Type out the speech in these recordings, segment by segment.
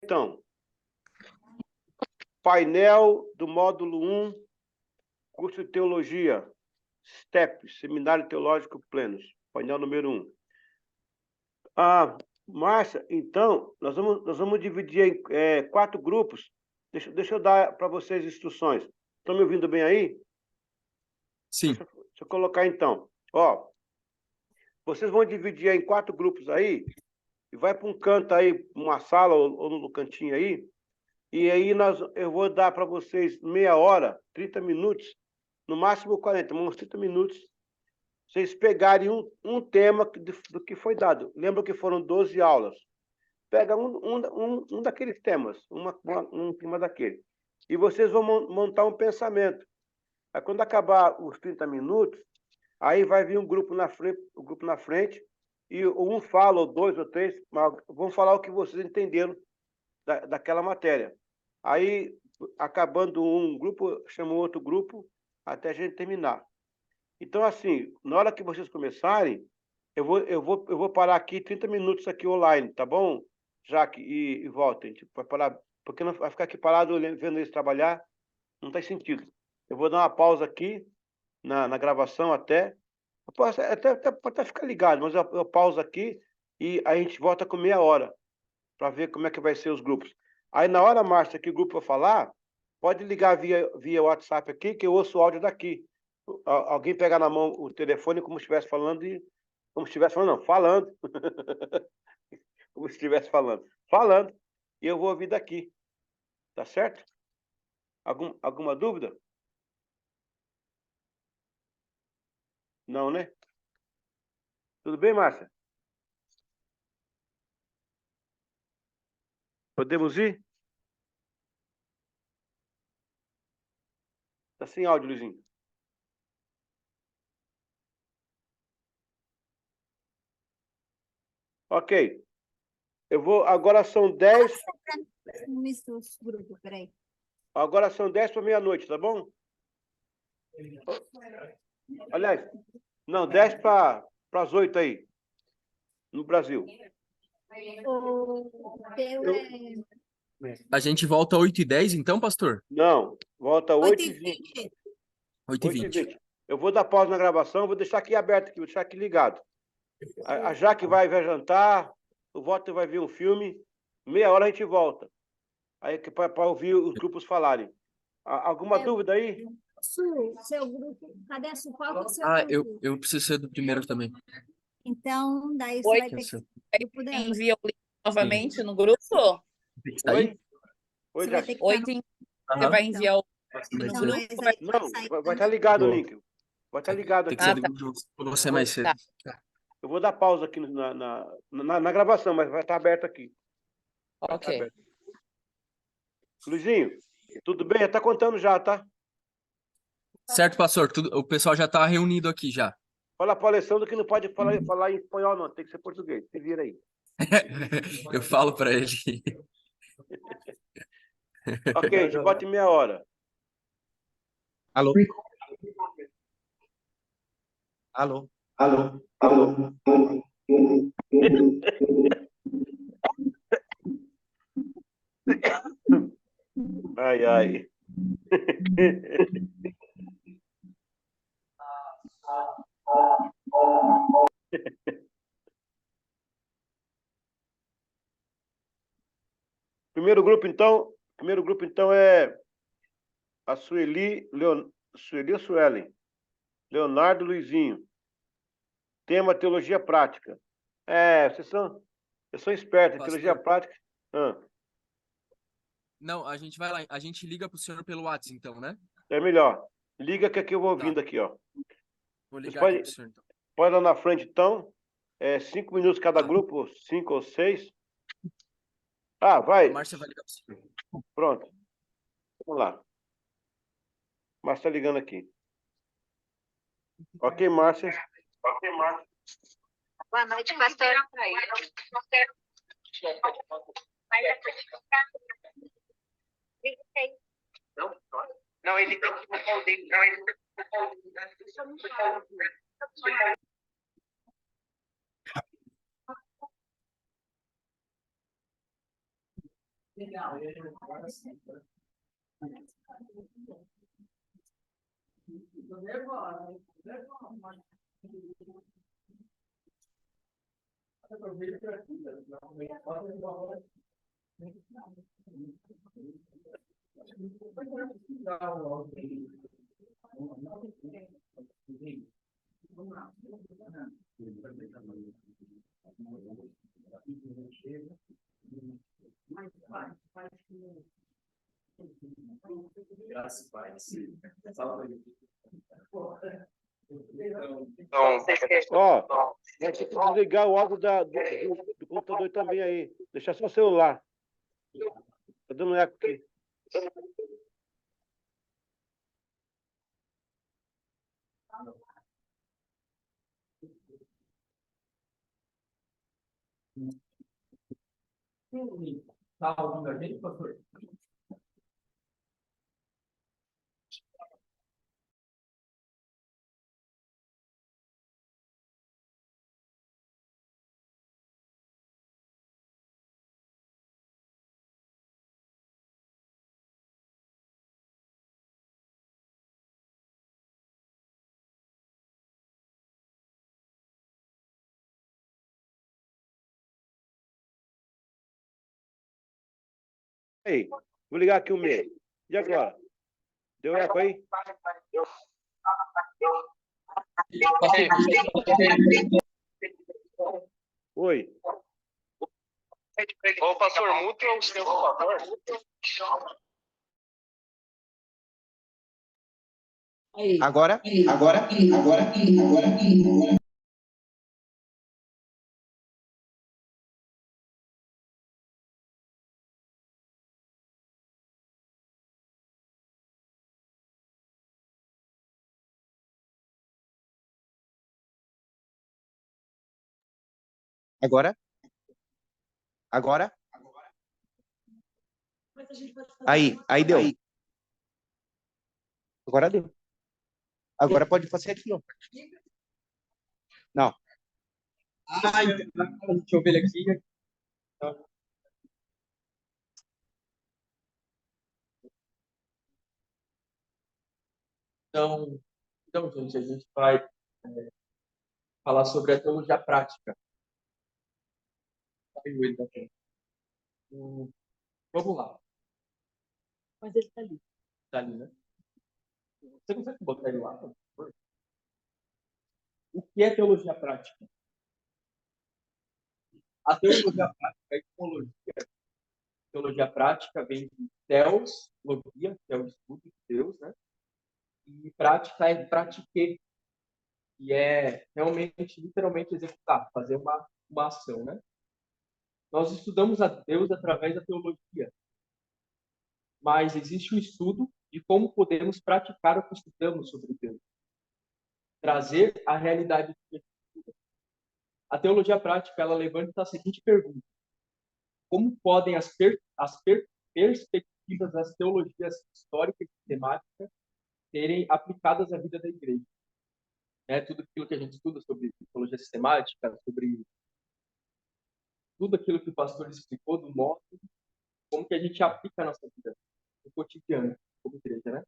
Então, painel do módulo 1, curso de teologia, STEP, Seminário Teológico Plenos, painel número 1. Márcia, então, nós vamos dividir em 4 grupos. Deixa eu dar para vocês instruções. Estão me ouvindo bem aí? Sim. Deixa eu colocar, então. Ó, vocês vão dividir em 4 grupos aí, e vai para um canto aí, uma sala ou no cantinho aí, e aí eu vou dar para vocês meia hora, 30 minutos, no máximo 40, uns 30 minutos, vocês pegarem um tema do que foi dado. Lembra que foram 12 aulas. Pega um daqueles temas, um tema daquele. E vocês vão montar um pensamento. Aí, quando acabar os 30 minutos, aí vai vir um grupo na frente, e um fala, ou 2 ou 3, vão falar o que vocês entenderam daquela matéria. Aí, acabando um grupo, chama outro grupo, até a gente terminar. Então, assim, na hora que vocês começarem, eu vou parar aqui 30 minutos aqui online, tá bom, Jaque e Walter? Tipo, vai parar, porque não vai ficar aqui parado vendo eles trabalhar, não tem sentido. Eu vou dar uma pausa aqui na gravação até pode até ficar ligado, mas eu pauso aqui e a gente volta com meia hora para ver como é que vai ser os grupos. Aí, na hora, Márcia, que o grupo vai falar, pode ligar via WhatsApp aqui, que eu ouço o áudio daqui. Alguém pegar na mão o telefone como se estivesse falando como se estivesse falando, não, falando. Como se estivesse falando. Falando. E eu vou ouvir daqui. Tá certo? Alguma dúvida? Não, né? Tudo bem, Márcia? Podemos ir? Tá sem áudio, Luizinho. Ok. Agora são 10. Agora são 10 para meia-noite, tá bom? Aliás, não, 10 para as 8 aí, no Brasil. A gente volta 8h10, então, pastor? Não, volta 8h20. 8h20. Eu vou dar pausa na gravação, vou deixar aqui aberto, vou deixar aqui ligado. A Jaque vai jantar, o Walter vai ver um filme, meia hora a gente volta. Aí para ouvir os grupos falarem. Alguma dúvida aí? Seu grupo, cadê a sua? Qual que é o seu grupo? Eu preciso ser do primeiro também. Então, daí você vai ter que grupo dela. Envia o link novamente no grupo? Oi? Você vai ter que Você vai enviar o link no Então, grupo? mas aí Não, vai estar ligado o link. Vai estar ligado Tem aqui. que ser para você mais cedo. Eu vou dar pausa aqui na gravação, mas vai estar aberto aqui. Ok. Aberto. Luizinho, tudo bem? Já está contando já, tá? Certo, pastor. O pessoal já está reunido aqui já. Fala para o Alessandro que não pode falar em espanhol, não. Tem que ser português. Se vira aí. Eu falo para ele. Ok, a gente bota em meia hora. Alô? Alô? Alô? Alô? Ai, ai. Primeiro grupo, então, é a Sueli ou Suelen? Leonardo Luizinho. Tema teologia prática. Vocês são espertos, Pastor. teologia prática. Não, a gente vai lá. A gente liga pro senhor pelo WhatsApp, então, né? É melhor. Liga que aqui eu vou ouvindo aqui, ó. Vou ligar aqui pro senhor, então. Pode ir lá na frente, então. 5 minutos cada grupo, 5 ou 6. Vai. A Márcia vai ligar pro senhor. Pronto. Vamos lá. Márcia tá ligando aqui. Ok, Márcia. Boa noite, pastor. Não, ele tem que mudar o dele. Então, Ó, vai ter que desligar o áudio do computador também aí. Deixar só o celular. Tá dando eco aqui. Tá ouvindo a gente, pastor? Aí, vou ligar aqui o meu. E agora? Deu eco aí? Oi. ô pastor, muta o seu, por favor. Agora? Agora? Agora? Aí deu. Agora deu. Agora pode fazer aqui, ó. Não. Deixa eu ver ele aqui. Então, gente, a gente vai falar sobre a teologia prática. Caiu ele daqui. Vamos lá. Mas ele está ali. Está ali, né? Você consegue botar ele lá, por favor? O que é teologia prática? A teologia prática é etimologia. Teologia prática vem de theos, logia, que é o estudo de Deus, né? E prática é pratiquer, que é realmente, literalmente executar, fazer uma ação, né? Nós estudamos a Deus através da teologia, mas existe um estudo de como podemos praticar o que estudamos sobre Deus, trazer a realidade de Deus. A teologia prática, ela levanta a seguinte pergunta: como podem as perspectivas das teologias históricas e temáticas serem aplicadas à vida da igreja? Tudo aquilo que a gente estuda sobre teologia sistemática, sobre tudo aquilo que o pastor explicou do modo como que a gente aplica a nossa vida no cotidiano como igreja, né?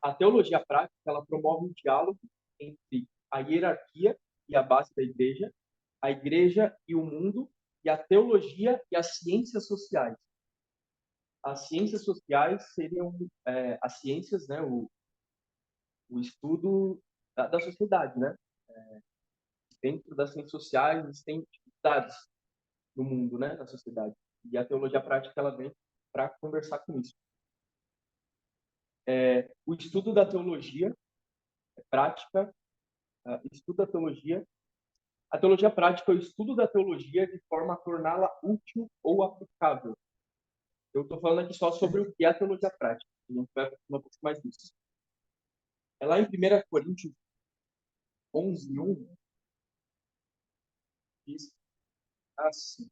A teologia prática, ela promove um diálogo entre a hierarquia e a base da igreja, a igreja e o mundo, e a teologia e as ciências sociais. As ciências sociais seriam as ciências, né, o estudo da sociedade, né? Dentro das ciências sociais, existem dificuldades no mundo, né, na sociedade. E a teologia prática, ela vem para conversar com isso. O estudo da teologia prática, estudo da teologia. A teologia prática é o estudo da teologia de forma a torná-la útil ou aplicável. Eu estou falando aqui só sobre o que é a teologia prática. A gente vai falar um pouco mais disso. É lá em 1 Coríntios 11:1, diz assim.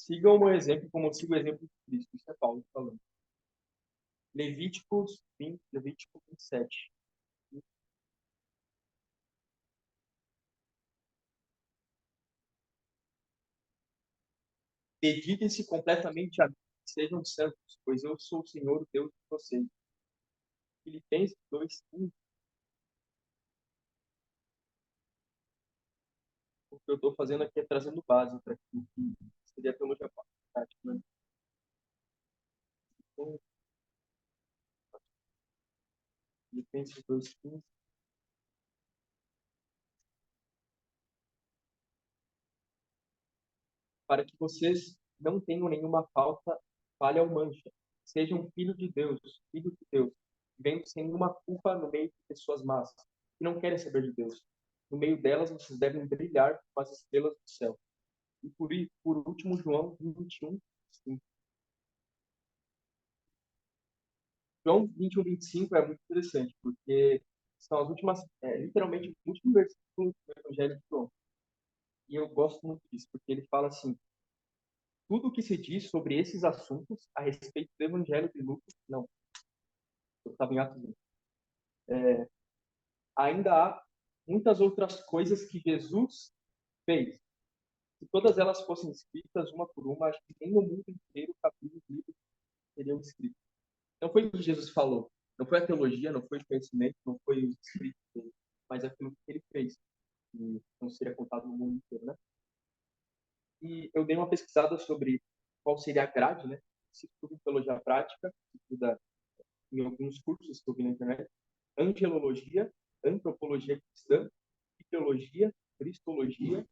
Sigam o meu exemplo como eu sigo o exemplo de Cristo. Isso é Paulo falando. Levítico 27. Dediquem-se completamente a mim, sejam santos, pois eu sou o Senhor, o Deus de vocês. Filipenses 2:15. O que eu estou fazendo aqui é trazendo base para aquilo que seria a teologia prática, né? Então, Filipenses 2:15. Para que vocês não tenham nenhuma falha ou mancha. Sejam filho de Deus, vivendo sem nenhuma culpa no meio de pessoas más, que não querem saber de Deus. No meio delas, vocês devem brilhar como as estrelas do céu. E por último, João 21, 5. João 21, 25 é muito interessante, porque são as últimas, literalmente, o último versículo do Evangelho de João. E eu gosto muito disso, porque ele fala assim: tudo o que se diz sobre esses assuntos a respeito do Evangelho de Lucas, não, eu estava em Atos 1. Ainda há muitas outras coisas que Jesus fez. Se todas elas fossem escritas uma por uma, acho que nem no mundo inteiro capítulos livros seriam escritos. Não foi o que Jesus falou, não foi a teologia, não foi o conhecimento, não foi os escritos dele, mas aquilo que ele fez, que não seria contado no mundo inteiro, né? E eu dei uma pesquisada sobre qual seria a grade, né? Se estuda em teologia prática, se estuda em alguns cursos que eu vi na internet, angelologia, antropologia cristã, teologia, cristologia,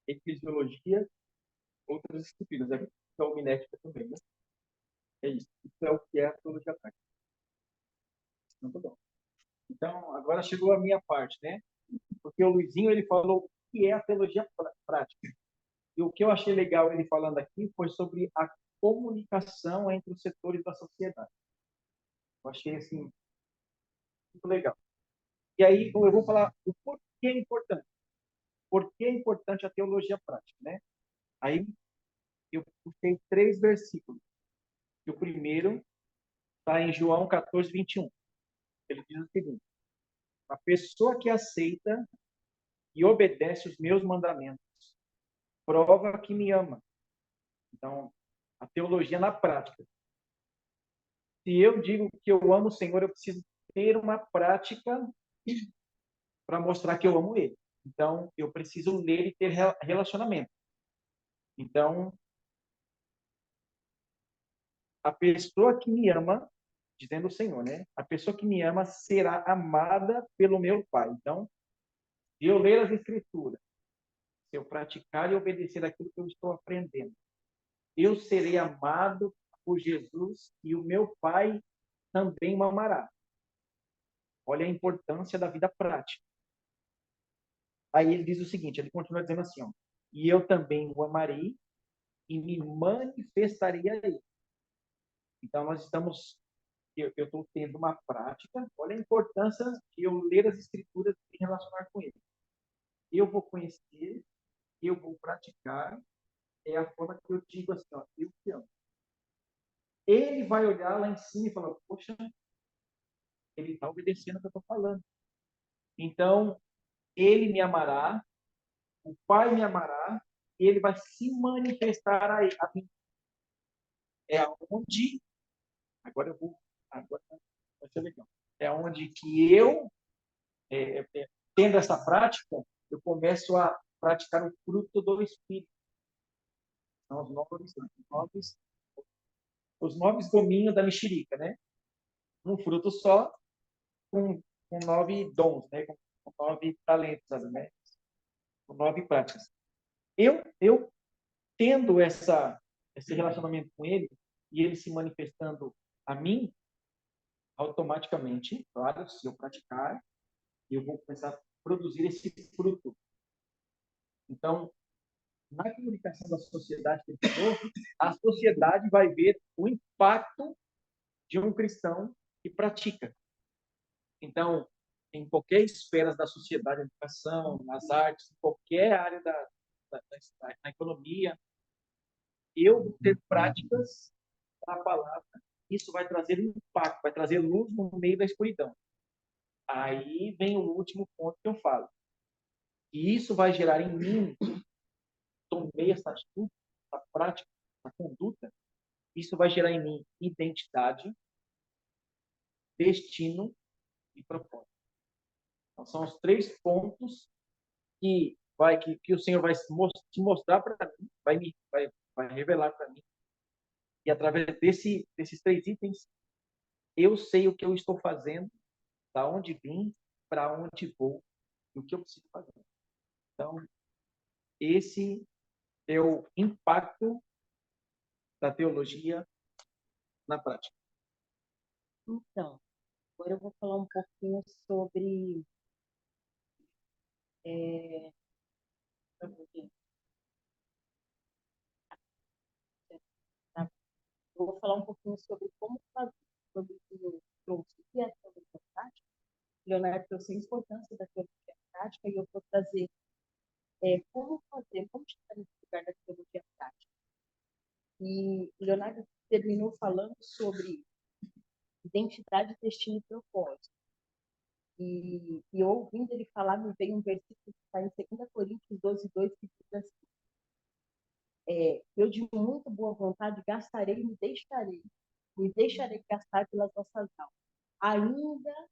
eclesiologia, outras disciplinas, né? Então, homilética também, né? É isso. Isso é o que é a teologia prática. Muito bom. Então, agora chegou a minha parte, né? Porque o Luizinho, ele falou o que é a teologia prática. E o que eu achei legal ele falando aqui foi sobre a comunicação entre os setores da sociedade. Eu achei, assim, muito legal. E aí, eu vou falar o porquê é importante. Por que é importante a teologia prática, né? Aí, eu puxei 3 versículos. O primeiro está em João 14, 21. Ele diz o seguinte: a pessoa que aceita e obedece os meus mandamentos prova que me ama. Então, a teologia na prática. Se eu digo que eu amo o Senhor, eu preciso ter uma prática para mostrar que eu amo Ele. Então, eu preciso ler e ter relacionamento. Então, a pessoa que me ama, dizendo o Senhor, né? A pessoa que me ama será amada pelo meu Pai. Então, se eu ler as Escrituras, se eu praticar e obedecer aquilo que eu estou aprendendo, eu serei amado por Jesus e o meu Pai também me amará. Olha a importância da vida prática. Aí ele diz o seguinte, ele continua dizendo assim, ó, e eu também o amarei e me manifestarei a ele. Então, eu estou tendo uma prática, olha a importância de eu ler as Escrituras e me relacionar com ele. Eu vou conhecer, eu vou praticar, é a forma que eu digo assim, ó, eu te amo. Ele vai olhar lá em cima e falar, poxa, ele está obedecendo o que eu estou falando. Então, ele me amará, o Pai me amará, e ele vai se manifestar a mim. É onde, agora vai ser legal. É onde que eu, tendo essa prática, eu começo a praticar o fruto do Espírito. São os 9 gominhos da mexerica, né? Um fruto só, com 9 dons, né? Com 9 talentos, né? Com 9 práticas. Eu tendo esse relacionamento com ele e ele se manifestando a mim, automaticamente, claro, se eu praticar, eu vou começar a produzir esse fruto. Então, na comunicação da sociedade que ele falou, a sociedade vai ver o impacto de um cristão que pratica. Então, em qualquer esfera da sociedade, na educação, nas artes, em qualquer área da economia, eu vou ter práticas da palavra. Isso vai trazer impacto, vai trazer luz no meio da escuridão. Aí vem o último ponto que eu falo. E isso vai gerar em mim, tomei essa atitude, essa prática, essa conduta, isso vai gerar em mim identidade, destino e propósito. Então, são os 3 pontos que o Senhor vai te mostrar para mim, vai revelar para mim. E através desses 3 itens, eu sei o que eu estou fazendo, da onde vim, para onde vou, e o que eu preciso fazer. Então, esse é o impacto da teologia na prática. Então, agora eu vou falar um pouquinho sobre eu vou falar um pouquinho sobre como fazer, sobre o que eu trouxe, o que é a teologia prática. Leonardo trouxe a importância da teologia prática e eu vou trazer como fazer, como chegar nesse lugar da teologia prática. E Leonardo terminou falando sobre identidade, destino e propósito. E eu ouvindo ele falar, me veio um versículo que está em 2 Coríntios 12:2, que diz assim: eu de muita boa vontade gastarei e me deixarei gastar pelas vossas almas, ainda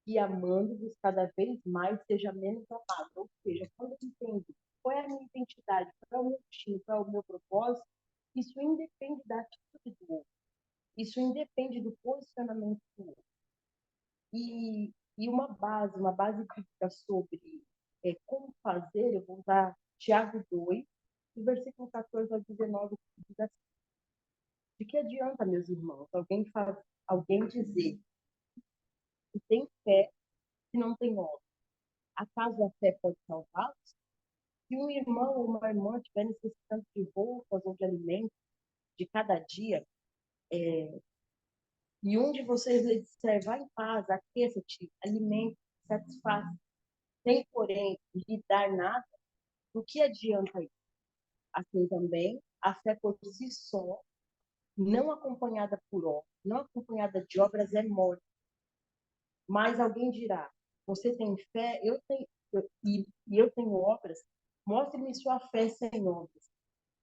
que amando-vos cada vez mais seja menos amado. Ou seja, quando eu entendo qual é a minha identidade, qual é o meu destino, qual é o meu propósito, isso independe da atitude do outro, isso independe do posicionamento do outro. E uma base bíblica sobre como fazer, eu vou usar Tiago 2, do versículo 14 ao 19, que diz assim: de que adianta, meus irmãos, alguém dizer que tem fé se não tem obra? Acaso a fé pode salvá-los? Se um irmão ou uma irmã estiver necessitando de roupas ou de alimentos de cada dia, e um de vocês lhe disser, vá em paz, aqueça-te, alimente, satisfaça, sem, porém, lhe dar nada, do que adianta isso? Assim também, a fé por si só, não acompanhada por obras, não acompanhada de obras, é morte. Mas alguém dirá, você tem fé, eu tenho obras, mostre-me sua fé sem obras,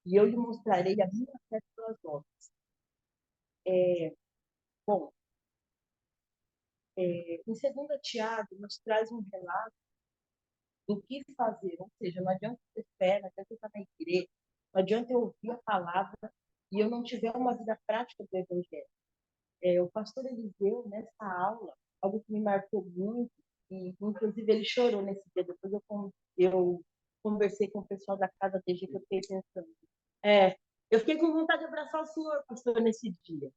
e eu lhe mostrarei a minha fé pelas obras. Bom, em 2 Tiago, nos traz um relato do que fazer, ou seja, não adianta ter fé, não adianta eu estar na igreja, não adianta eu ouvir a palavra e eu não tiver uma vida prática do Evangelho. O pastor Eliseu, nessa aula, algo que me marcou muito, e inclusive ele chorou nesse dia, depois eu conversei com o pessoal da casa desde que eu fiquei pensando. Eu fiquei com vontade de abraçar o senhor, pastor, nesse dia.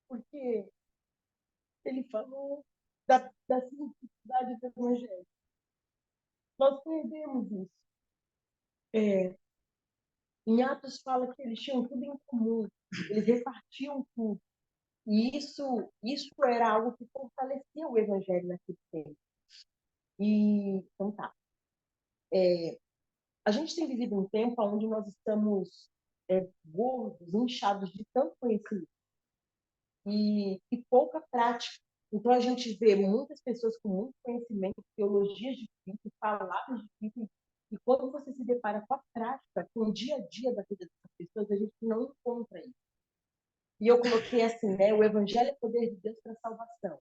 Porque ele falou da simplicidade do Evangelho. Nós perdemos isso. Em Atos fala que eles tinham tudo em comum, eles repartiam tudo. E isso era algo que fortalecia o Evangelho naquele tempo. Então tá. A gente tem vivido um tempo onde nós estamos gordos, inchados de tanto conhecimento e pouca prática. Então a gente vê muitas pessoas com muito conhecimento, teologias difíceis, palavras difíceis, e quando você se depara com a prática, com o dia a dia da vida dessas pessoas, a gente não encontra isso. E eu coloquei assim, o Evangelho é poder de Deus para a salvação.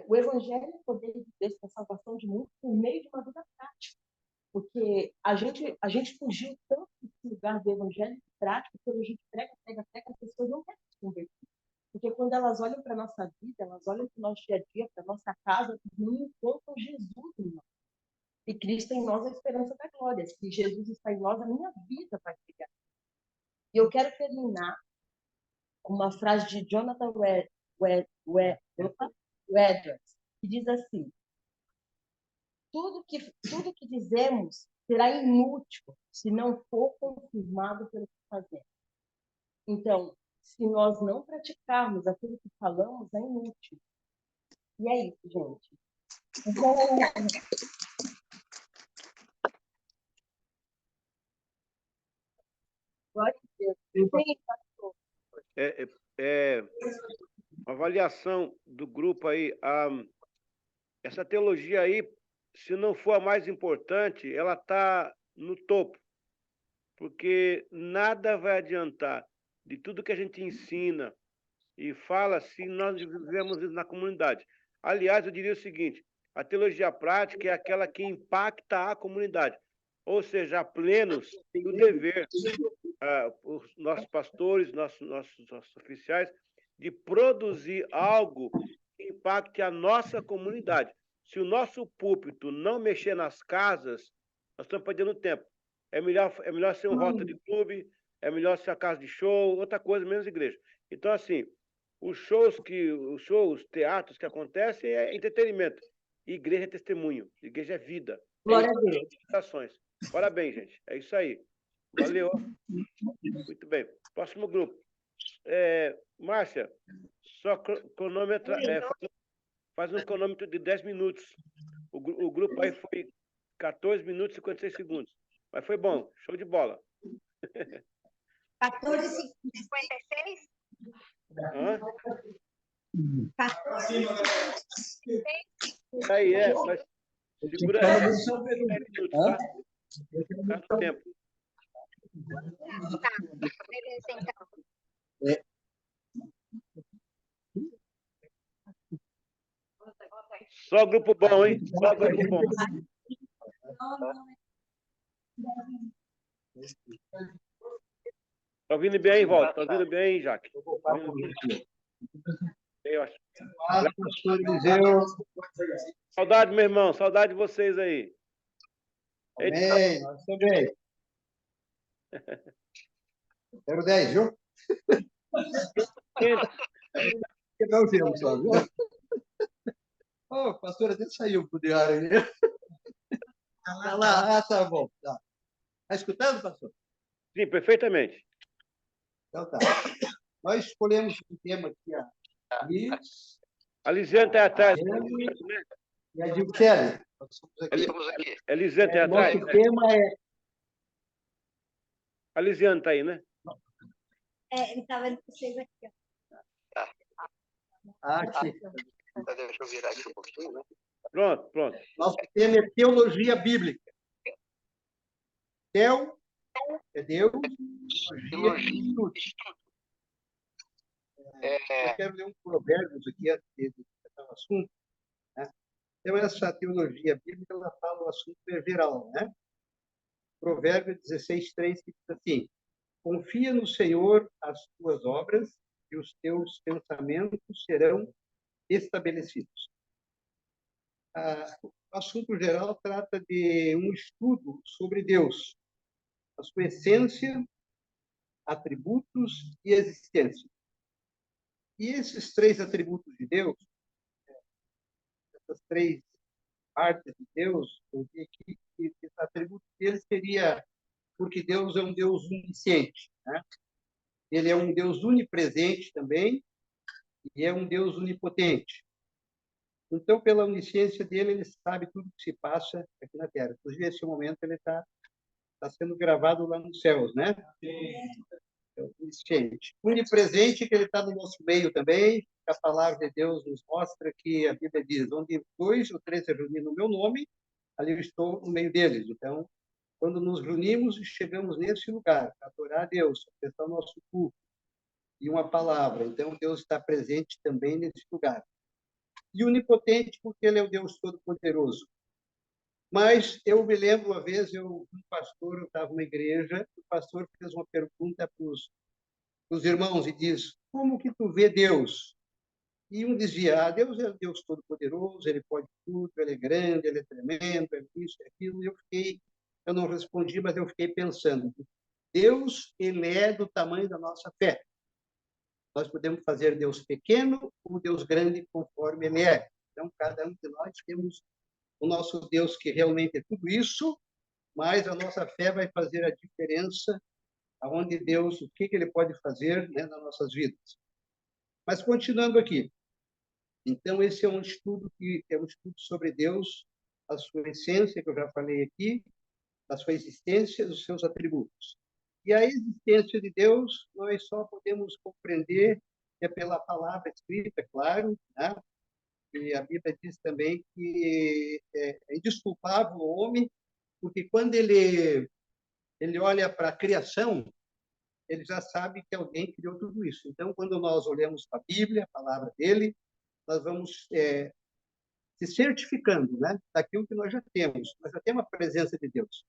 O Evangelho é poder de Deus para a salvação de muitos por meio de uma vida prática. Porque a gente fugiu tanto desse lugar do Evangelho prático, que a gente prega, as pessoas não querem se converter. Porque quando elas olham para a nossa vida, elas olham para o nosso dia a dia, para a nossa casa, não encontram Jesus em nós. E Cristo em nós é a esperança da glória. Se Jesus está em nós, a minha vida vai chegar. E eu quero terminar com uma frase de Jonathan Edwards, que diz assim: tudo que dizemos será inútil se não for confirmado pelo que fazemos. Então, se nós não praticarmos aquilo que falamos, é inútil. E é isso, gente. Glória a Deus. Sim, pastor. Uma avaliação do grupo aí. Essa teologia aí, se não for a mais importante, ela está no topo, porque nada vai adiantar de tudo que a gente ensina e fala se nós vivemos isso na comunidade. Aliás, eu diria o seguinte: a teologia prática é aquela que impacta a comunidade. Ou seja, a Plenos tem o dever, os nossos pastores, nossos oficiais, de produzir algo que impacte a nossa comunidade. Se o nosso púlpito não mexer nas casas, nós estamos perdendo tempo. É melhor ser um rota de clube, é melhor ser a casa de show, outra coisa, menos igreja. Então, assim, os teatros que acontecem é entretenimento. Igreja é testemunho, igreja é vida. Glória a Deus. Ações. Parabéns, gente. É isso aí. Valeu. Muito bem. Próximo grupo. Márcia, só cronômetro, faz um cronômetro de 10 minutos. O grupo aí foi 14 minutos e 56 segundos. Mas foi bom. Show de bola. 14h56? Hã? 14h56? Aí mas segura aí. 10 minutos, tá? Tá no tempo. Tá, beleza, então. Só grupo bom, hein? Só grupo bom. Tá ouvindo bem aí, Walter? Tá ouvindo bem aí, Jaque? Eu acho. Saudade, meu irmão. Saudade de vocês aí. Amém, nós também. 010, viu? Que não vemos só, viu? Ô, pastor, até saiu pro diário ali. Tá lá, tá bom. Tá escutando, pastor? Sim, perfeitamente. Então tá. Nós escolhemos um tema aqui, a Lisiane está atrás. E a Dilcele. Estamos aqui. A Lisiane está atrás? Nosso tema é... A Lisiane está aí, né? Ele estava entre vocês aqui. Arte. Deixa eu virar aqui um pouquinho, né? Pronto. Nosso tema é teologia bíblica. Teo é Deus, teologia é estudo. Eu quero ler um provérbios aqui antes de tratar o assunto. Né? Então, essa teologia bíblica, ela fala o assunto geral, né? Provérbio 16:3, que diz assim: confia no Senhor as tuas obras e os teus pensamentos serão estabelecidos. O assunto geral trata de um estudo sobre Deus, a sua essência, atributos e existência. E esses três atributos de Deus, essas três partes de Deus, eu vi aqui que esse atributo dele seria porque Deus é um Deus onisciente, né? Ele é um Deus onipresente também e é um Deus onipotente. Então, pela onisciência dele, ele sabe tudo que se passa aqui na Terra. Inclusive, nesse momento, ele está sendo gravado lá nos céus, né? É onisciente. Onipresente, que ele está no nosso meio também. A palavra de Deus nos mostra que a Bíblia diz: onde 2 ou 3 se reunirem no meu nome, ali eu estou no meio deles. Então, quando nos reunimos e chegamos nesse lugar, para adorar a Deus, prestar o nosso culto e uma palavra, então Deus está presente também nesse lugar. E onipotente, porque ele é o Deus Todo-Poderoso. Mas eu me lembro uma vez, um pastor, eu estava numa igreja, o pastor fez uma pergunta para os irmãos e diz: como que tu vê Deus? E um dizia: Deus é o Deus Todo-Poderoso, ele pode tudo, ele é grande, ele é tremendo, é isso, é aquilo. E eu não respondi, mas eu fiquei pensando: Deus, ele é do tamanho da nossa fé. Nós podemos fazer Deus pequeno ou Deus grande conforme ele é. Então, cada um de nós temos o nosso Deus que realmente é tudo isso, mas a nossa fé vai fazer a diferença aonde Deus, o que ele pode fazer, né, nas nossas vidas. Mas continuando aqui, Então, esse é um estudo que é um estudo sobre Deus, a sua essência, que eu já falei aqui, a sua existência, os seus atributos. E a existência de Deus, nós só podemos compreender é pela palavra escrita, claro, né? E a Bíblia diz também que é indesculpável o homem, porque quando ele olha para a criação, ele já sabe que alguém criou tudo isso. Então, quando nós olhamos para a Bíblia, a palavra dele, nós vamos se certificando, né, daquilo que nós já temos. Nós já temos a presença de Deus.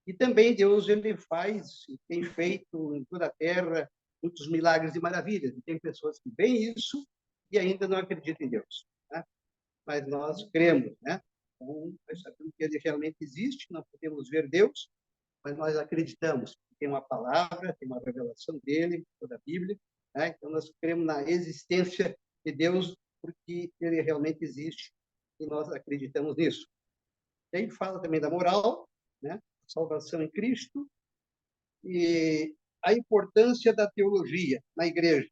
E também Deus ele faz, tem feito em toda a terra muitos milagres e maravilhas. E tem pessoas que veem isso e ainda não acreditam em Deus, né? Mas nós cremos, né? Então, nós sabemos que ele realmente existe, não podemos ver Deus, mas nós acreditamos. Tem uma palavra, tem uma revelação dele, toda a Bíblia, né? Então nós cremos na existência de Deus porque ele realmente existe e nós acreditamos nisso. E aí fala também da moral, né? Salvação em Cristo e a importância da teologia na igreja.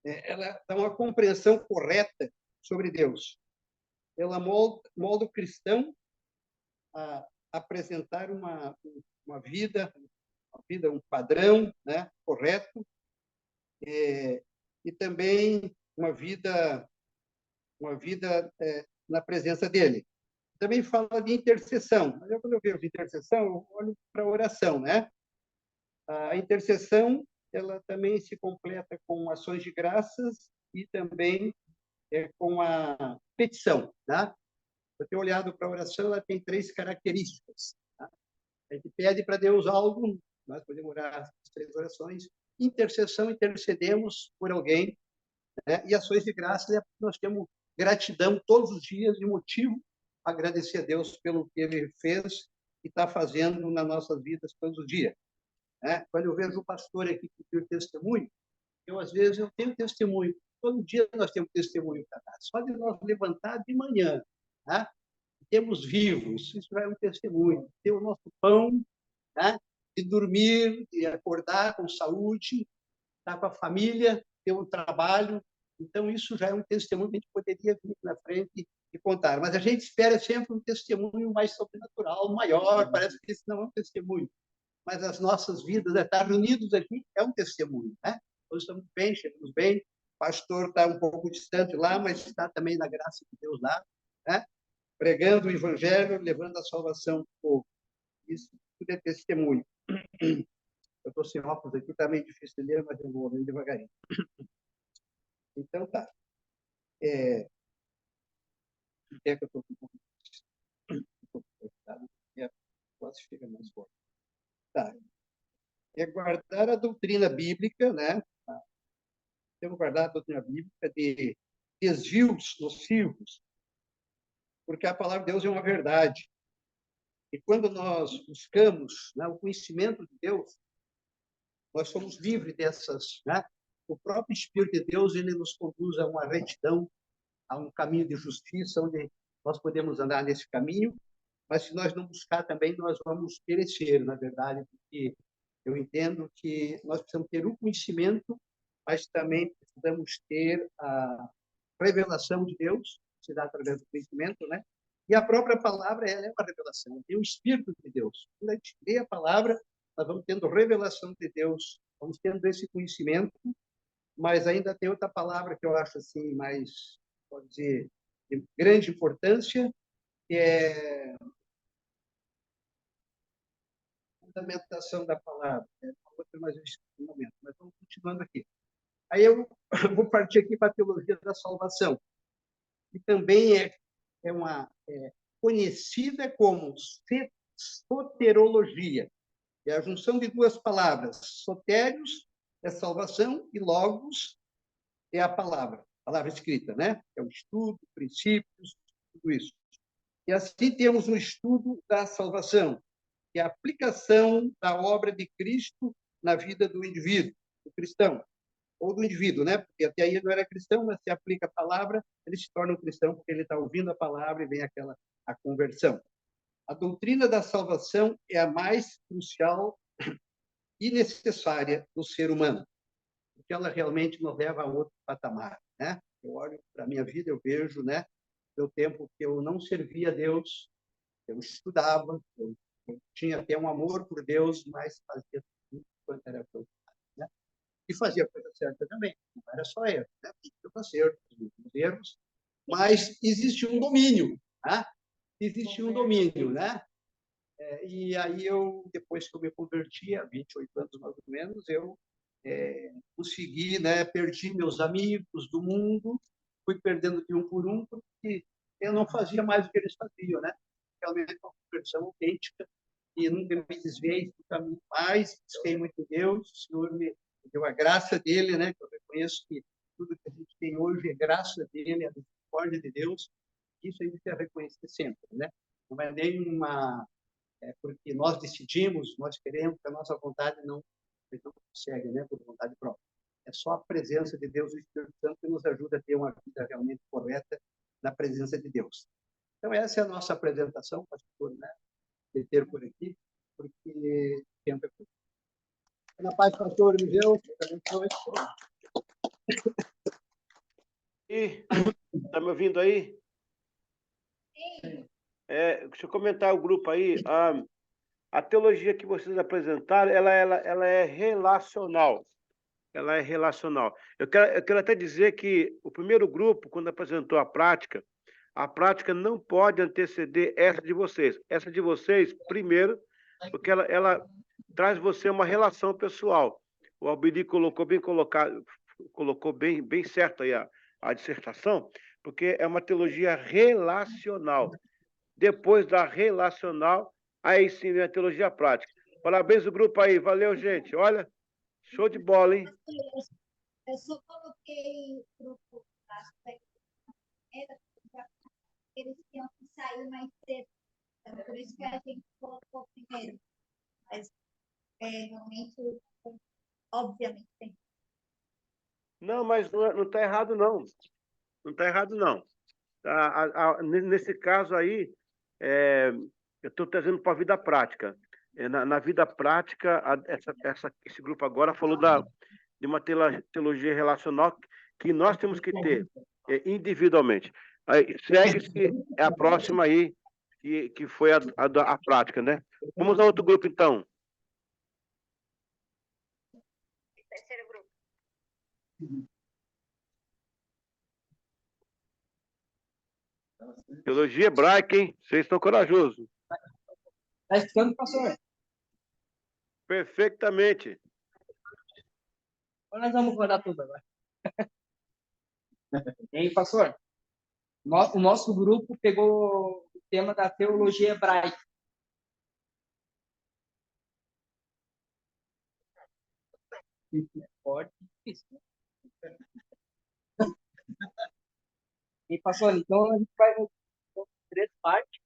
Ela dá uma compreensão correta sobre Deus. Ela molda o cristão a apresentar uma vida, um padrão, né, correto, e também uma vida na presença dele. Também fala de intercessão. Mas quando eu vejo intercessão, eu olho para a oração, né? A intercessão, ela também se completa com ações de graças e também com a petição, tá? Eu tenho olhado para a oração, ela tem 3 características. Tá? A gente pede para Deus algo, nós podemos orar as 3 orações. Intercessão, intercedemos por alguém, né? E ações de graça, nós temos gratidão todos os dias e motivo para agradecer a Deus pelo que Ele fez e está fazendo nas nossas vidas todos os dias. Né? Quando eu vejo o pastor aqui que tem testemunho, às vezes eu tenho testemunho. Todo dia nós temos testemunho para dar. Só de nós levantar de manhã, né? Temos vivos, isso é um testemunho. Ter o nosso pão, né? De dormir, de acordar com saúde, estar com a família, ter um trabalho. Então, isso já é um testemunho que a gente poderia vir na frente e contar. Mas a gente espera sempre um testemunho mais sobrenatural, maior, parece que isso não é um testemunho. Mas as nossas vidas, estar reunidos aqui é um testemunho, né? Nós estamos bem, chegamos bem, o pastor está um pouco distante lá, mas está também na graça de Deus lá, né? Pregando o evangelho, levando a salvação ao povo. Isso tudo é testemunho. Eu estou sem óculos aqui, está meio difícil de ler, mas eu vou ler devagarinho. Então, tá. É que eu estou com um pouco cortado, e a voz fica mais forte. Tá. É guardar a doutrina bíblica, né? Temos guardado a doutrina bíblica de desvios nocivos, porque a palavra de Deus é uma verdade. E quando nós buscamos, né, o conhecimento de Deus, nós somos livres dessas, né? O próprio Espírito de Deus, ele nos conduz a uma retidão, a um caminho de justiça, onde nós podemos andar nesse caminho, mas se nós não buscar também, nós vamos perecer, na verdade, porque eu entendo que nós precisamos ter o conhecimento, mas também precisamos ter a revelação de Deus, que se dá através do conhecimento, né? E a própria palavra, ela é uma revelação, tem o Espírito de Deus. Quando a gente lê a palavra, nós vamos tendo revelação de Deus, vamos tendo esse conhecimento, mas ainda tem outra palavra que eu acho assim mais, pode dizer, de grande importância, que é a fundamentação da palavra. Outra mais um momento, mas vamos continuando aqui. Aí eu vou partir aqui para a teologia da salvação, que também é uma conhecida como soterologia. É a junção de 2 palavras. Sotérios é salvação e logos é a palavra escrita, né? É o estudo, princípios, tudo isso. E assim temos um estudo da salvação, que é a aplicação da obra de Cristo na vida do indivíduo, do cristão, ou do indivíduo, né? Porque até aí ele não era cristão, mas se aplica a palavra, ele se torna um cristão porque ele está ouvindo a palavra e vem a conversão. A doutrina da salvação é a mais crucial e necessária do ser humano, porque ela realmente nos leva a outro patamar, né? Eu olho para a minha vida, eu vejo, né, meu tempo que eu não servia a Deus, eu estudava, eu tinha até um amor por Deus, mas fazia tudo quanto era coisa, né? E fazia a coisa certa também, não era só erro, né? Tinha acertos, erros, mas existe um domínio, né? Existe um domínio, né? E aí eu, depois que eu me converti, há 28 anos mais ou menos, eu consegui, né? Perdi meus amigos do mundo, fui perdendo de um por um, porque eu não fazia mais o que eles faziam, né? Realmente uma conversão autêntica, e nunca me desviei do caminho mais, busquei muito Deus, o Senhor me deu a graça dele, né? Eu reconheço que tudo que a gente tem hoje é graça dele, é a misericórdia de Deus, isso a gente deve reconhecer sempre, né? Não é nenhuma porque nós decidimos, nós queremos, que a nossa vontade não consegue, né, por vontade própria. É só a presença de Deus, o Espírito Santo, que nos ajuda a ter uma vida realmente correta na presença de Deus. Então, essa é a nossa apresentação, pastor, né, de ter por aqui, porque tempo é pouco. Na paz, pastor, me deu. E tá me ouvindo aí? Deixa eu comentar o grupo aí. A teologia que vocês apresentaram, ela é relacional. Ela é relacional. Eu quero até dizer que o primeiro grupo, quando apresentou a prática não pode anteceder essa de vocês. Essa de vocês, primeiro, porque ela traz você uma relação pessoal. O Albini colocou bem colocado, colocou bem certo aí a dissertação, porque é uma teologia relacional. Depois da relacional, aí sim vem a teologia prática. Parabéns ao grupo aí. Valeu, gente. Olha, show de bola, hein? Eu só coloquei o grupo eles tinham que sair mais cedo. Então, por isso que a gente colocou primeiro. Mas, realmente, obviamente, tem. Não, mas não está errado, não. Não está errado, não. Nesse caso aí, eu estou trazendo para a vida prática. Na vida prática, esse grupo agora falou de uma teologia relacional que nós temos que ter individualmente. Aí, segue-se a próxima aí, que foi a prática, né? Vamos a outro grupo, então. Terceiro grupo. Teologia hebraica, hein? Vocês estão corajosos. Está escutando, pastor? Perfeitamente. Nós vamos rodar tudo agora. E aí, pastor? O nosso grupo pegou o tema da teologia hebraica. Pode. E, pastor, então a gente vai em 3 partes.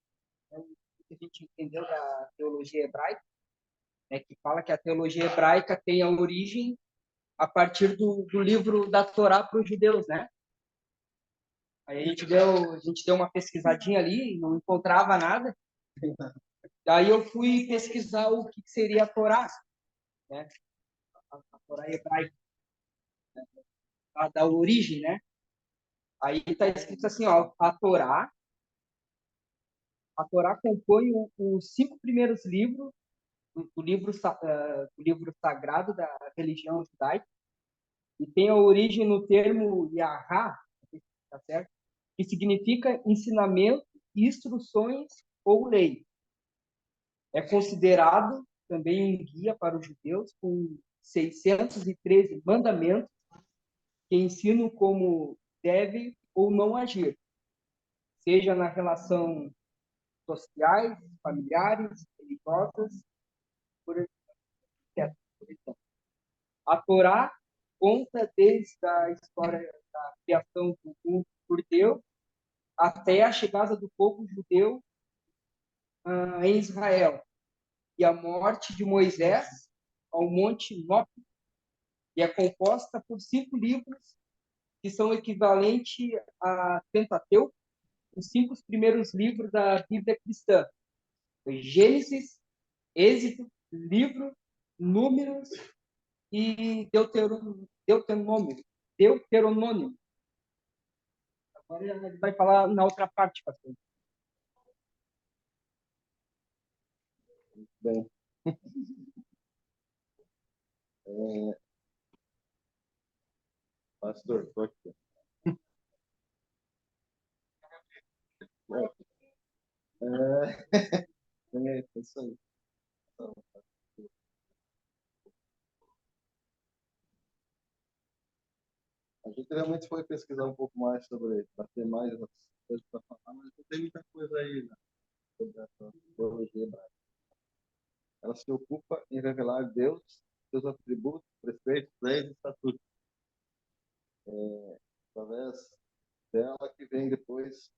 Né, que a gente entendeu da teologia hebraica, né, que fala que a teologia hebraica tem a origem a partir do livro da Torá para os judeus, né? Aí a gente deu uma pesquisadinha ali e não encontrava nada. Daí eu fui pesquisar o que seria a Torá, né? A Torá hebraica, da origem, né? Aí está escrito assim, ó, a Torá compõe os 5 primeiros livros do livro sagrado da religião judaica e tem a origem no termo Yahá, tá certo? Que significa ensinamento, instruções ou lei. É considerado também um guia para os judeus com 613 mandamentos que ensinam como deve ou não agir, seja na relação sociais, familiares, religiosas, por exemplo. A Torá conta desde a história da criação do mundo por Deus até a chegada do povo judeu em Israel e a morte de Moisés ao Monte Nob, e é composta por 5 livros que são equivalentes a Pentateuco, os 5 primeiros livros da Bíblia cristã: Gênesis, Êxodo, Livro, Números e Deuteronômio. Agora ele vai falar na outra parte, pastor. Bem, pastor, estou aqui. É isso aí. Então, a gente realmente foi pesquisar um pouco mais para ter mais as coisas para falar, mas não tem muita coisa aí, né, sobre essa teologia hebraica. Ela se ocupa em revelar Deus, seus atributos, preceitos, leis e estatutos. Através dela que vem depois,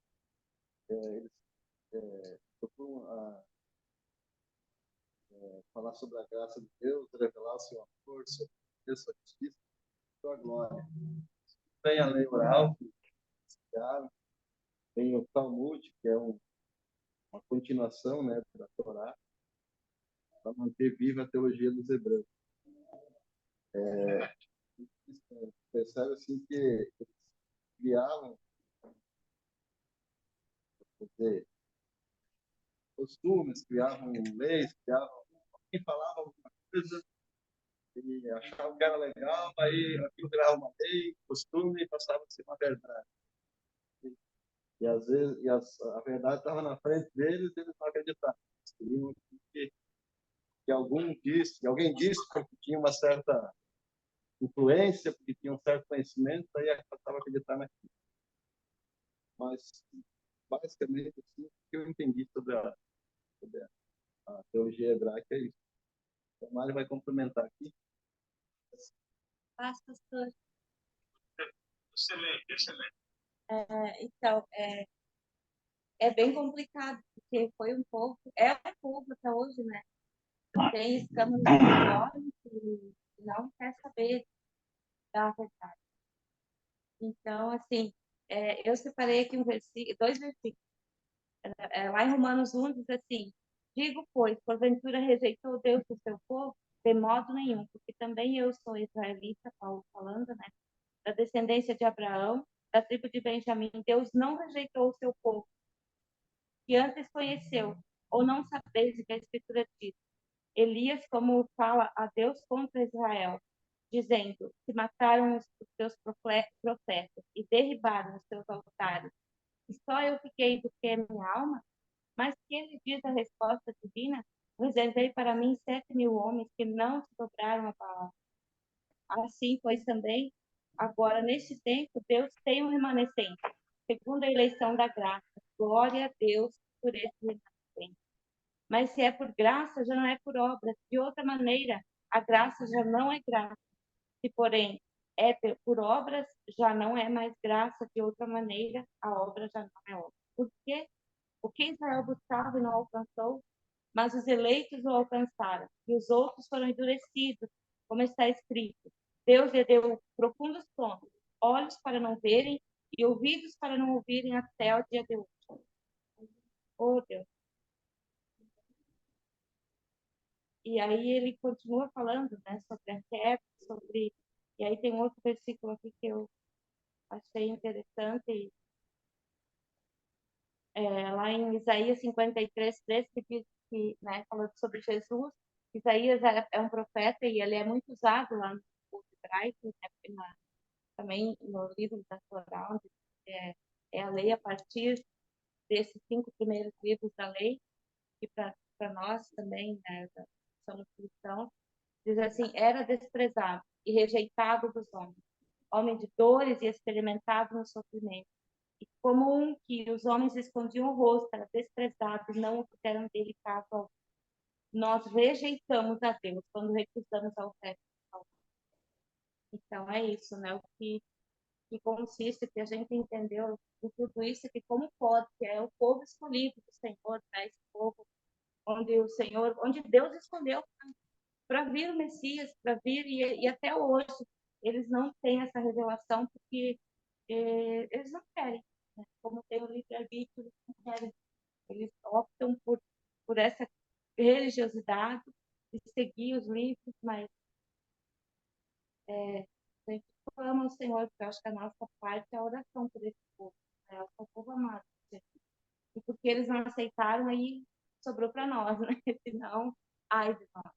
eles procuram falar sobre a graça de Deus, revelar o seu amor, sua justiça, sua glória. Tem a lei oral, tem o Talmud, que é uma continuação, né, da Torá, para manter viva a teologia dos hebreus. Percebe assim que eles criavam, quer dizer, costumes, criavam leis, criavam. Quem falava alguma coisa e achava que era legal, aí aquilo virava uma lei, costume, e passava a ser uma verdade. E às vezes a verdade estava na frente deles e eles não acreditavam. Eles queriam que alguém disse porque tinha uma certa influência, porque tinha um certo conhecimento, aí passava a acreditar naquilo. Mas, basicamente, assim, o que eu entendi sobre a teologia hebraica é isso. O Mário vai complementar aqui. Pastor. Excelente, excelente. Então, é bem complicado, porque foi um povo, é um povo até hoje, né? Tem escândalos enormes e não quer saber da verdade. Então, assim, eu separei aqui dois versículos. Lá em Romanos 1 diz assim: digo, pois, porventura rejeitou Deus o seu povo? De modo nenhum, porque também eu sou israelita, Paulo falando, né? Da descendência de Abraão, da tribo de Benjamim. Deus não rejeitou o seu povo, que antes conheceu, ou não sabeis o que a Escritura diz. Elias, como fala a Deus contra Israel, dizendo: se mataram os teus profetas e derribaram os teus altares, e só eu fiquei do que é minha alma? Mas que ele diz a resposta divina: reservei para mim 7.000 homens que não se dobraram a Baal. Assim, pois também, agora, neste tempo, Deus tem um remanescente, segundo a eleição da graça. Glória a Deus por esse remanescente. Mas se é por graça, já não é por obras. De outra maneira, a graça já não é graça. Se, porém, é por obras, já não é mais graça. De outra maneira, a obra já não é obra. Por quê? O que Israel buscava e não alcançou, mas os eleitos o alcançaram, e os outros foram endurecidos, como está escrito. Deus lhe deu profundos sonos, olhos para não verem e ouvidos para não ouvirem até o dia de hoje. Oh, Deus. E aí ele continua falando, né, sobre a queda, sobre... E aí tem outro versículo aqui que eu achei interessante, lá em Isaías 53:3, que diz que, né, falando sobre Jesus, Isaías é um profeta e ele é muito usado lá no povo hebraico, né, também no livro da Torá, onde é a lei a partir desses 5 primeiros livros da lei, que para nós também, né, somos cristãos, diz assim: era desprezado e rejeitado dos homens, homem de dores e experimentado no sofrimento. E como um que os homens escondiam o rosto, era desprezado e não o fizeram dele caso. Nós rejeitamos a Deus quando recusamos a oferta. Então é isso, né? O que consiste, que a gente entendeu de tudo isso, que como pode, que é o povo escolhido do Senhor, né? Esse povo onde Deus escolheu para vir o Messias, para vir, e até hoje eles não têm essa revelação porque eles não querem, né? Como tem o livre-arbítrio, eles não querem. Eles optam por essa religiosidade de seguir os livros, mas a gente clama ao Senhor, porque eu acho que a nossa parte é a oração por esse povo. Israel, é o povo amado. E porque eles não aceitaram, aí sobrou para nós, né? Senão, ai de nós.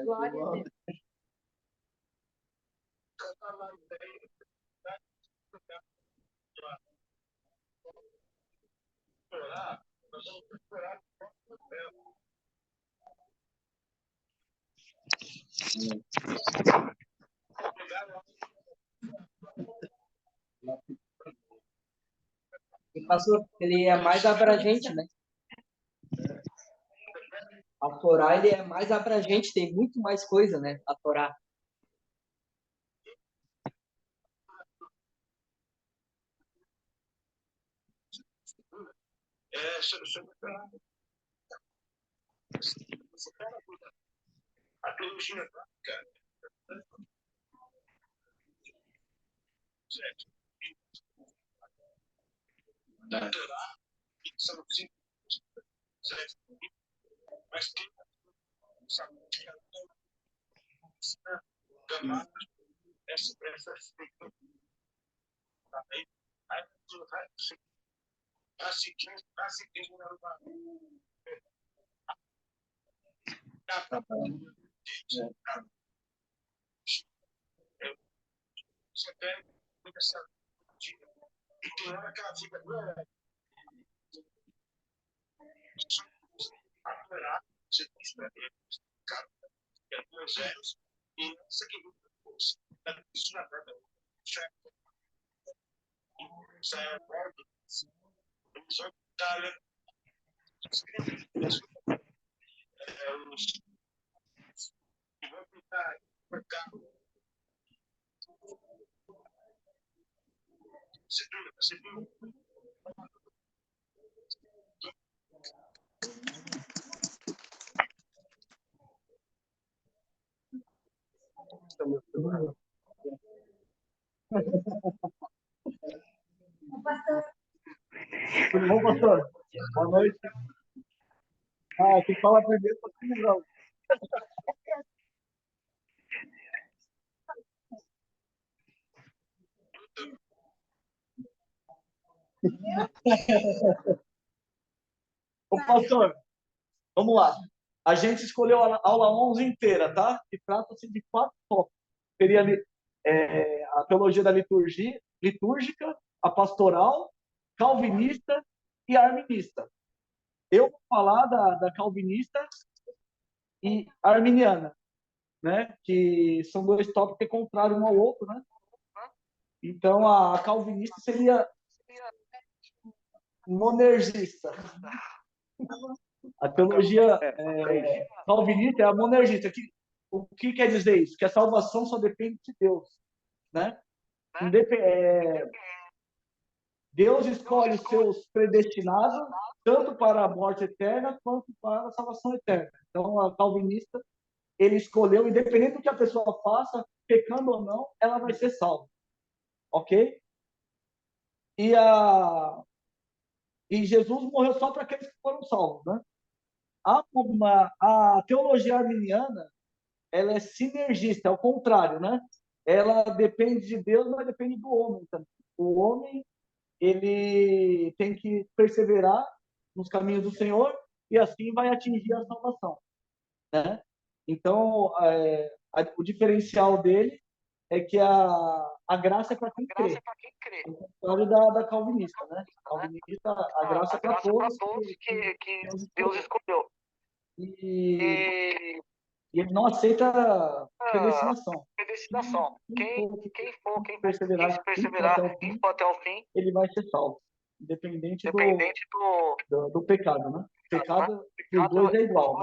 Glória a Deus. E pastor, ele é mais abrangente, né? A Torá, ele é mais abrangente, tem muito mais coisa, né? A Torá. A teologia prática. Da Torá, são cinco, mas tem essa Tudo bom, pastor? Boa noite. Tem que falar primeiro para se lembrar. Ô, pastor, vamos lá. A gente escolheu a aula 11 inteira, tá? E trata-se de 4 tópicos. Seria a teologia da litúrgica, a pastoral, calvinista e arminista. Eu vou falar da calvinista e arminiana, né? Que são 2 tópicos que é contrário um ao outro, né? Então, a calvinista seria monergista. A teologia calvinista é a monergista. O que quer dizer isso? Que a salvação só depende de Deus, né? Deus escolhe os seus predestinados tanto para a morte eterna quanto para a salvação eterna. Então, a calvinista, ele escolheu, independente do que a pessoa faça, pecando ou não, ela vai ser salva. Ok? E Jesus morreu só para aqueles que foram salvos, né? A teologia arminiana, ela é sinergista, é o contrário, né? Ela depende de Deus, mas depende do homem também. O homem, ele tem que perseverar nos caminhos do Senhor e assim vai atingir a salvação, né? Então, o diferencial dele é que a graça é para quem crê. Ao contrário da calvinista, né? Calvinista, a graça é para todos que Deus escolheu. E ele não aceita predestinação. Quem for perseverar até o fim, ele vai ser salvo. Independente do pecado, né? O pecado dos dois é igual,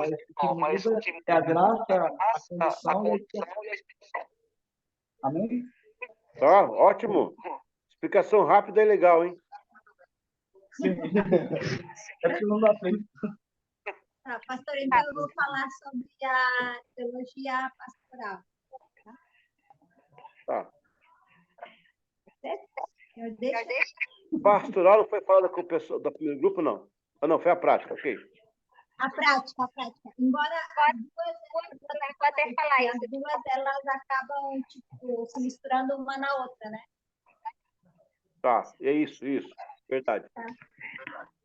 mas o que muda é a graça, a condição e a expiação. Amém? Ótimo. Explicação rápida e legal, hein? Sim. É porque não dá tempo. Tá, pastor, então eu vou falar sobre a teologia pastoral. Tá. Eu deixo... Pastoral não foi falada com o pessoal do primeiro grupo, não? Ah, não, foi a prática, ok. A prática. Embora Vou até falar isso. as duas elas acabam tipo, se misturando uma na outra, né? Tá, é isso, verdade. Tá.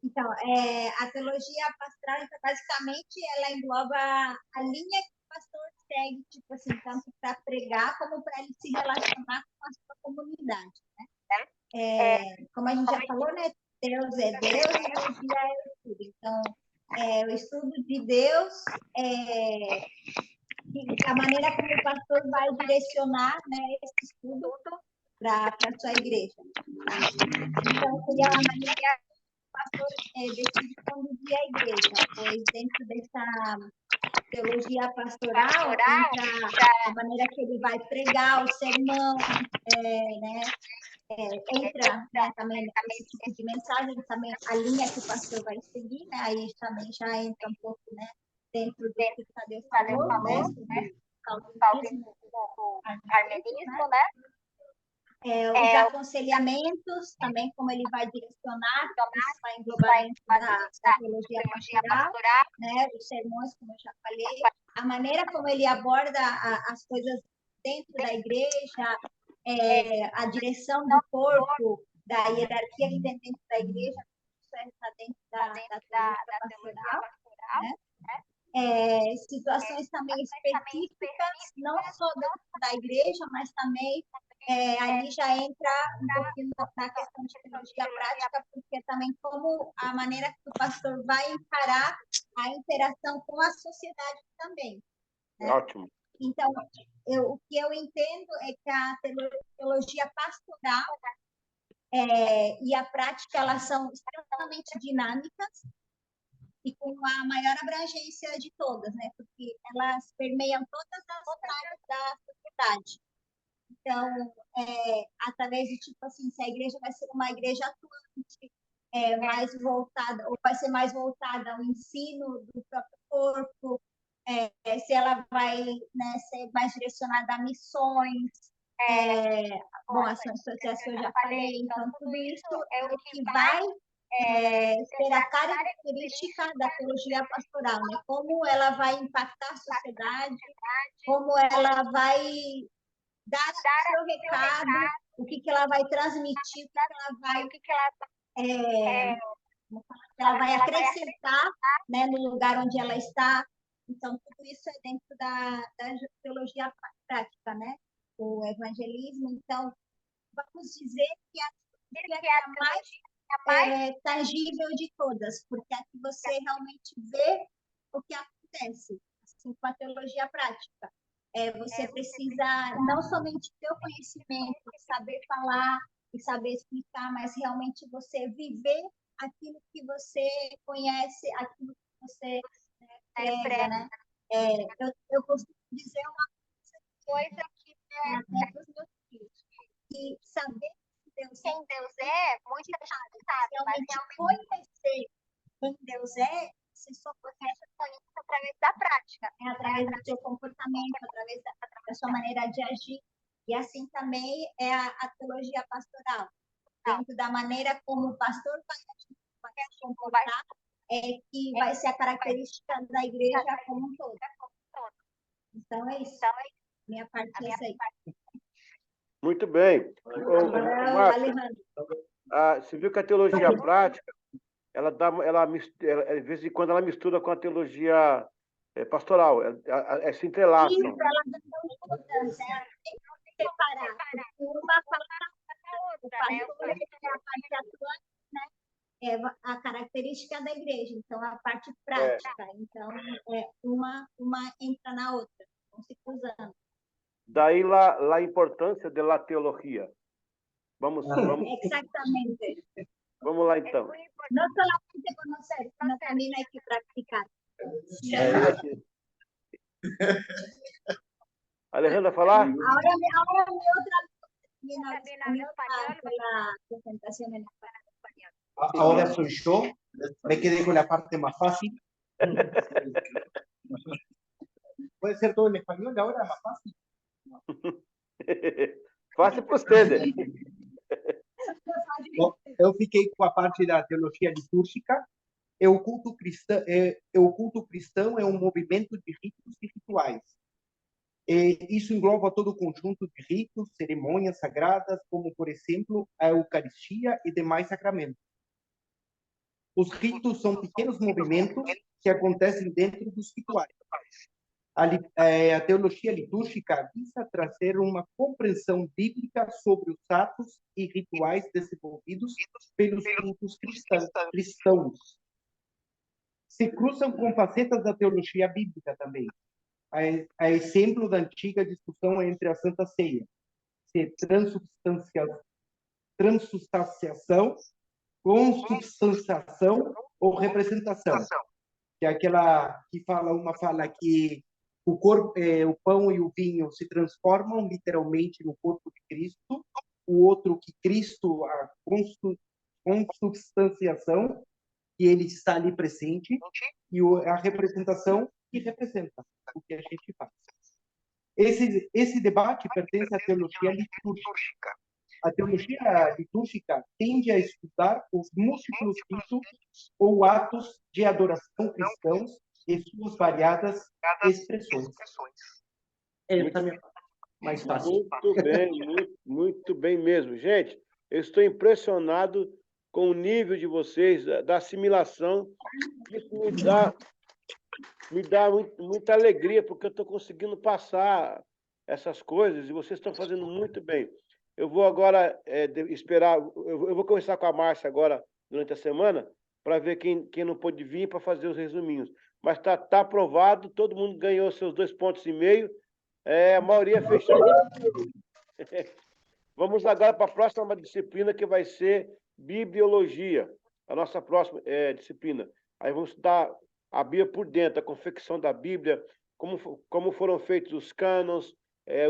Então, a teologia pastoral, então, basicamente, ela engloba a linha que o pastor segue, tipo assim, tanto para pregar como para ele se relacionar com a sua comunidade, né? Como a gente já falou, né? Deus é Deus e teologia é o estudo. Então, o estudo de Deus a maneira como o pastor vai direcionar, né, esse estudo para a sua igreja. Tá? Então, seria a maneira que o pastor decide conduzir a igreja, pois dentro dessa teologia pastoral entra a maneira que ele vai pregar o sermão, né? Entra, né, também esse tipo de mensagem, também a linha que o pastor vai seguir, né? Aí também já entra um pouco, né, dentro do que o Tadeu falou, né, sobre calvinismo, Armenismo, né? Os aconselhamentos, também como ele vai direcionar, isso vai englobar dentro da teologia pastoral, né, os sermões, como eu já falei, a maneira como ele aborda as coisas dentro da igreja, a direção do corpo, da hierarquia que tem dentro da igreja, isso está dentro da teologia pastoral, né? Situações também específicas, não só dentro da igreja, mas também ali já entra um pouquinho na questão de teologia prática, porque também como a maneira que o pastor vai encarar a interação com a sociedade também. Né? Ótimo. Então, o que eu entendo é que a teologia pastoral e a prática elas são extremamente dinâmicas e com a maior abrangência de todas, né? Porque elas permeiam todas as áreas da sociedade. Então, através de, tipo assim, se a igreja vai ser uma igreja atuante, mais voltada, ou vai ser mais voltada ao ensino do próprio corpo, se ela vai, né, ser mais direcionada a missões, bom, as associações que eu já falei, então tudo isso é o que vai ser a característica da teologia pastoral, né? Como ela vai impactar a sociedade, como ela vai dar o seu recado, o que ela vai transmitir, o que ela vai acrescentar, né, no lugar onde ela está. Então, tudo isso é dentro da teologia prática, né? O evangelismo. Então, vamos dizer que a teologia é a mais tangível de todas, porque aqui você realmente vê o que acontece, assim, com a teologia prática. Você precisa não somente ter o conhecimento, saber falar e saber explicar, mas realmente você viver aquilo que você conhece, aquilo que você prega, né? Eu costumo dizer uma coisa que até para os meus filhos, que saber quem Deus é, muita gente sabe, mas realmente conhecer quem Deus é, você só conhece através da prática, através do seu comportamento, através da sua maneira de agir. E assim também é a teologia pastoral. Dentro da maneira como o pastor vai se comportar, que vai ser a característica da igreja como um todo. Então é isso. Minha parte é essa aí. Muito bem. Márcia, você viu que a teologia prática, de vez em quando ela mistura com a teologia pastoral, se entrelaçam. Isso, ela não tem que separar. Uma fala da outra, né? O pastor é a parte atuante, né? É a característica da igreja, então a parte prática. Então, uma entra na outra, vão se cruzando. Daí a importância da teologia. Vamos. Exactamente. Vamos lá, então. No solamente conocer, sino también hay que practicar. Alejandra, falar? Ahora mi otra también la presentación en español. Ahora soy yo, me quedé con la parte más fácil. ¿Puede ser todo en español ahora, más fácil? Fácil para você, né? Eu fiquei com a parte da teologia litúrgica, o culto cristão é um movimento de ritos e rituais. Isso engloba todo o conjunto de ritos, cerimônias sagradas, como, por exemplo, a Eucaristia e demais sacramentos. Os ritos são pequenos movimentos que acontecem dentro dos rituais. A teologia litúrgica visa trazer uma compreensão bíblica sobre os atos e rituais desenvolvidos pelos cultos cristãos. Se cruzam com facetas da teologia bíblica também. A exemplo da antiga discussão entre a Santa Ceia, se transubstanciação, consubstanciação ou representação, que é aquela que uma fala que o corpo, o pão e o vinho se transformam literalmente no corpo de Cristo, o outro que Cristo, a consubstanciação, que ele está ali presente, e a representação que representa o que a gente faz. Esse debate pertence à teologia litúrgica. A teologia litúrgica tende a estudar os múltiplos ritos ou atos de adoração cristãos e suas variadas expressões. Mais fácil. Muito bem, muito bem mesmo. Gente, eu estou impressionado com o nível de vocês, da assimilação. Isso me dá muita alegria, porque eu estou conseguindo passar essas coisas e vocês estão fazendo muito bem. Eu vou agora esperar, eu vou conversar com a Márcia agora durante a semana para ver quem não pôde vir para fazer os resuminhos. Mas tá aprovado, todo mundo ganhou seus 2,5 pontos. A maioria fechou. Vamos agora para a próxima disciplina, que vai ser Bibliologia, a nossa próxima disciplina. Aí vamos estudar a Bíblia por dentro, a confecção da Bíblia, como foram feitos os cânons,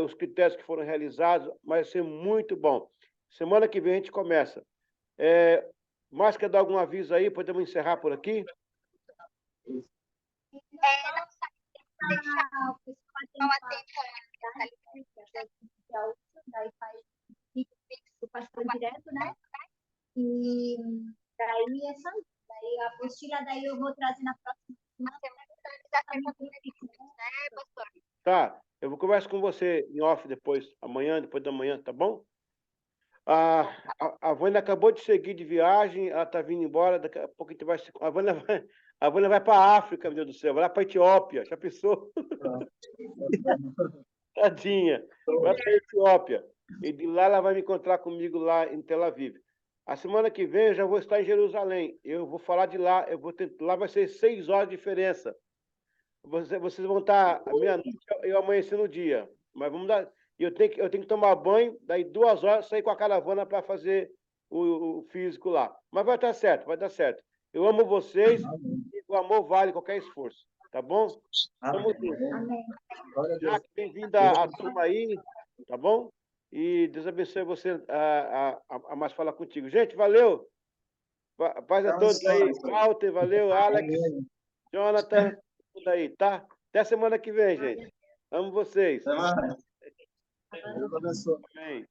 os critérios que foram realizados, vai ser muito bom. Semana que vem a gente começa. Mais quer dar algum aviso aí? Podemos encerrar por aqui? Daí faz o pastor direto, né? E daí é só isso. Daí a apostila daí eu vou trazer na próxima semana. Tá, eu vou conversar com você em off depois da manhã, tá bom? A Vânia acabou de seguir de viagem, ela tá vindo embora, daqui a pouco a gente vai... A Vânia vai para a África, meu Deus do céu, vai lá para a Etiópia, já pensou? Tadinha, vai para a Etiópia. E de lá ela vai me encontrar comigo lá em Tel Aviv. A semana que vem eu já vou estar em Jerusalém. Eu vou falar de lá, lá vai ser 6 horas de diferença. Vocês vão estar à meia-noite, eu amanhecer no dia. Mas vamos dar. Eu tenho que tomar banho, daí 2 horas sair com a caravana para fazer o físico lá. Mas vai dar certo, vai dar certo. Eu amo vocês e o amor vale qualquer esforço. Tá bom? Vamos juntos. Bem-vinda à turma aí, tá bom? E Deus abençoe você a mais falar contigo. Gente, valeu. Paz a todos aí. Walter, valeu. Alex, Jonathan, tudo aí, tá? Até semana que vem, gente. Amo vocês. Até mais. Deus abençoe. Amém.